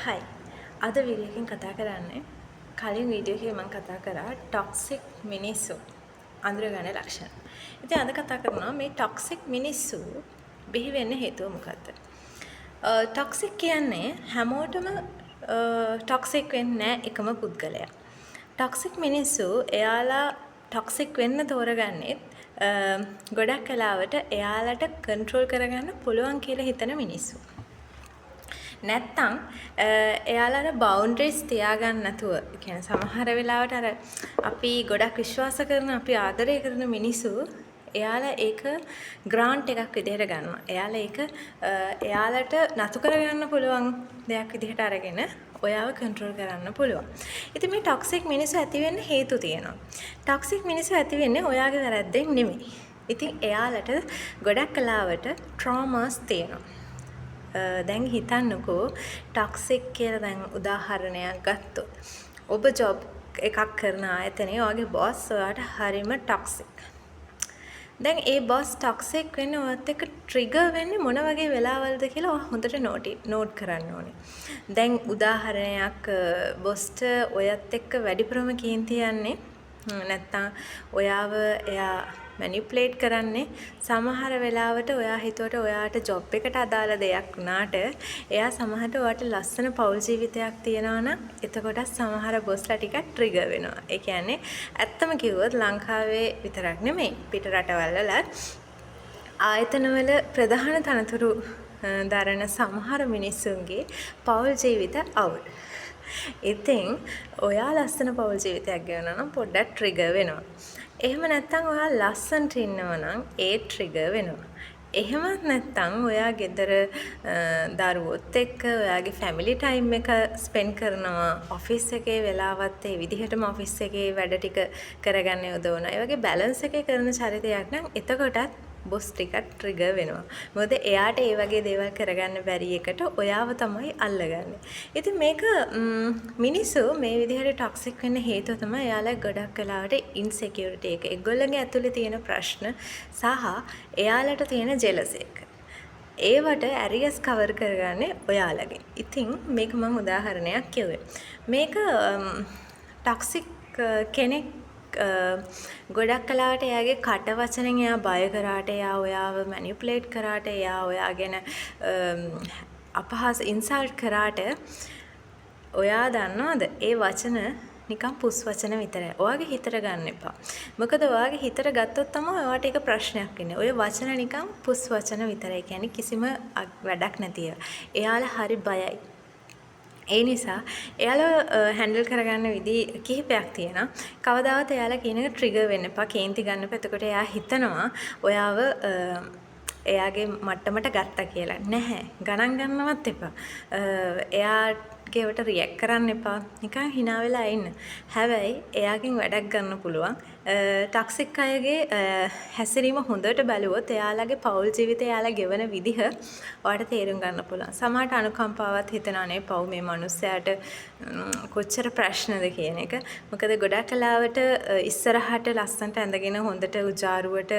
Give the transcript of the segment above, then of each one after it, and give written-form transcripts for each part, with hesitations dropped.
හයි අද වීඩියෝ එකෙන් කතා කරන්නේ කලින් වීඩියෝ එකේ මම කතා කරා ටොක්සික් මිනිස්සු අඳුරගන්න ලක්ෂණ. ඉතින් අද කතා කරනවා මේ ටොක්සික් මිනිස්සු බිහි වෙන්න හේතුව මොකක්ද? ටොක්සික් කියන්නේ හැමෝටම ටොක්සික් වෙන්නේ නැහැ එකම පුද්ගලයා. ටොක්සික් මිනිස්සු එයාලා ටොක්සික් වෙන්න තෝරගන්නේ ගොඩක් වෙලාවට එයාලට කන්ට්‍රෝල් කරගන්න පුළුවන් කියලා හිතන මිනිස්සු. නැත්තම් එයාලට බවුන්ඩරිස් තියාගන්න නැතුව කියන්නේ සමහර වෙලාවට අර අපි ගොඩක් විශ්වාස කරන අපි ආදරය කරන මිනිස්සු එයාලා ඒක ග්‍රාන්ට් එකක් විදිහට ගන්නවා. එයාලා ඒක එයාලට නතු කරගන්න පුළුවන් දෙයක් විදිහට අරගෙන ඔයාව කන්ට්‍රෝල් කරන්න පුළුවන්. ඉතින් මේ ටොක්සික් මිනිස්සු ඇති වෙන්න හේතු තියෙනවා. ටොක්සික් මිනිස්සු ඇති වෙන්නේ ඔයාගේ වැරද්දෙන් නෙමෙයි. ඉතින් එයාලට ගොඩක් කලාවට ට්‍රෝමාස් තියෙනවා. දැන් හිතන්නකෝ ටොක්සික් කියලා දැන් උදාහරණයක් ගත්තොත් ඔබ ජොබ් එකක් කරන ආයතනයේ ඔයාගේ බොස් ඔයාට හරිම ටොක්සික්. දැන් ඒ බොස් ටොක්සික් වෙන්නේ ඔයත් එක්ක ට්‍රිගර් වෙන්නේ මොන වගේ වෙලාවල්ද කියලා ඔයා හොඳට නෝට් කරන්න ඕනේ. දැන් උදාහරණයක් බොස්ට ඔයත් එක්ක වැඩිපුරම කේන්ති යන්නේ නැත්තම් ඔයාව එයා මැනිපුලේට් කරන්නේ සමහර වෙලාවට ඔයා හිතුවට ඔයාට ජොබ් එකට අදාළ දෙයක් වුණාට එයා සමහරට ඔයාට ලස්සන පෞල් ජීවිතයක් තියනවා නම් එතකොට සමහර බොස්ලා ටිකක් ට්‍රිගර් වෙනවා. ඒ කියන්නේ ඇත්තම කිව්වොත් ලංකාවේ විතරක් නෙමෙයි පිට රටවල් වල ආයතනවල ප්‍රධාන තනතුරු දරන සමහර මිනිස්සුන්ගේ පෞල් ජීවිත අවුල්. ඉතින් ඔයා ලස්සන පෞල් ජීවිතයක් ගෙවනවා නම් පොඩ්ඩක් ට්‍රිගර් වෙනවා. එහෙම නැත්නම් ඔයා ලස්සනට ඉන්නවා නම් ඒ ට්‍රිගර් වෙනවා. එහෙමත් නැත්නම් ඔයා ගෙදර දරුවොත් එක්ක ඔයාගේ ෆැමිලි ටයිම් එක ස්පෙන්ඩ් කරනවා ඔෆිස් එකේ වෙලාවත් ඒ විදිහටම ඔෆිස් එකේ වැඩ ටික කරගන්න යොදවනවා. ඒ වගේ බැලන්ස් එකේ කරන චරිතයක් නම් එතකොටත් බොස් ටිකක් ට්‍රිගර් වෙනවා. මොකද එයාට ඒ වගේ දේවල් කරගන්න බැරි එකට ඔයාව තමයි අල්ලගන්නේ. ඉතින් මේක මිනිස්සු මේ විදිහට ටොක්සික් වෙන්න හේතුව තමයි එයාලා ගොඩක් වෙලාවට ඉන්සෙකියුරිටි එක. ඒගොල්ලන්ගේ ඇතුලේ තියෙන ප්‍රශ්න සහ එයාලට තියෙන ජෙලසි එක. ඒවට ඇරියස් කවර් කරගන්නේ ඔයාලගේ. ඉතින් මේක මම උදාහරණයක් කිව්වේ. මේක ටොක්සික් කෙනෙක් ගොඩක් කලාවට එයාගේ කට වචනෙන් එයා බය කරාට එයා ඔයාව මැනිපුලේට් කරාට එයා ඔයා ගැන අපහාස ඉන්සල්ට් කරාට ඔයා දන්නවද ඒ වචන නිකන් පුස් වචන විතරයි. ඔයාගේ හිතට ගන්න එපා. මොකද ඔයාගේ හිතට ගත්තොත් තමයි ඔයාට ඒක ප්‍රශ්නයක් වෙන්නේ. ඔය වචන නිකන් පුස් වචන විතරයි. කියන්නේ කිසිම වැඩක් නැති ඒවා. එයාලා හරි බයයි. ඒ නිසා එයාලා හැන්ඩල් කරගන්න විදි කිහිපයක් තියෙනවා. කවදාවත් එයාලා කියන එක ට්‍රිගර් වෙන්න එපා. කේන්ති ගන්න එපා. එතකොට එයා හිතනවා ඔයාව එයාගේ මට්ටමට ගත්තා කියලා. නැහැ. ගණන් ගන්නවත් එපා. එයාගේවට රියැක්ට් කරන්න එපා. නිකන් hina වෙලා ඉන්න. හැබැයි එයාගෙන් වැඩක් ගන්න පුළුවන්. ටොක්සික් අයගේ හැසිරීම හොඳට බැලුවොත් එයාලගේ පෞල් ජීවිතය එයාලා ගෙවන විදිහ ඔයාලට තේරුම් ගන්න පුළුවන්. සමහරට අනුකම්පාවත් හිතනවා නේ පව් මේ මිනිස්සයාට කොච්චර ප්‍රශ්නද කියන එක. මොකද ගොඩක් කලාවට ඉස්සරහට ලස්සනට ඇඳගෙන හොඳට උජාරුවට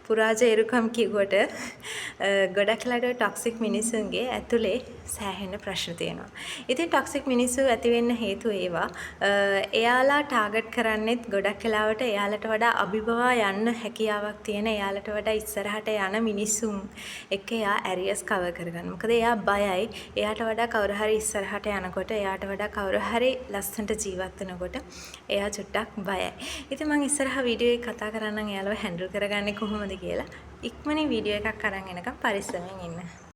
පුරාජේරුකම් කිව්වට ගොඩක් කලාවට ටොක්සික් මිනිස්සුන්ගේ ඇතුලේ සෑහෙන ප්‍රශ්න තියෙනවා. ඉතින් ටොක්සික් මිනිස්සු ඇති වෙන්න හේතුව ඒවා. එයාලා ටාගට් කරන්නේත් ගොඩක් කලාවට එයාලට වඩා අභිබවා යන්න හැකියාවක් තියෙන එයාලට වඩා ඉස්සරහට යන මිනිස්සුන් එක්ක එයා ඇරියස් කවර් කරගන්න. මොකද එයා බයයි. එයාට වඩා කවුරු හරි ඉස්සරහට යනකොට එයාට වඩා කවුරු හරි ලස්සනට ජීවත් වෙනකොට එයා චුට්ටක් බයයි. ඉතින් මම ඉස්සරහ වීඩියෝ එක කතා කරන්නම් එයාලව හැන්ඩල් කරගන්නේ කොහොමද කියලා. ඉක්මනින් වීඩියෝ එකක් අරන් එනකම් පරිස්සමෙන් ඉන්න.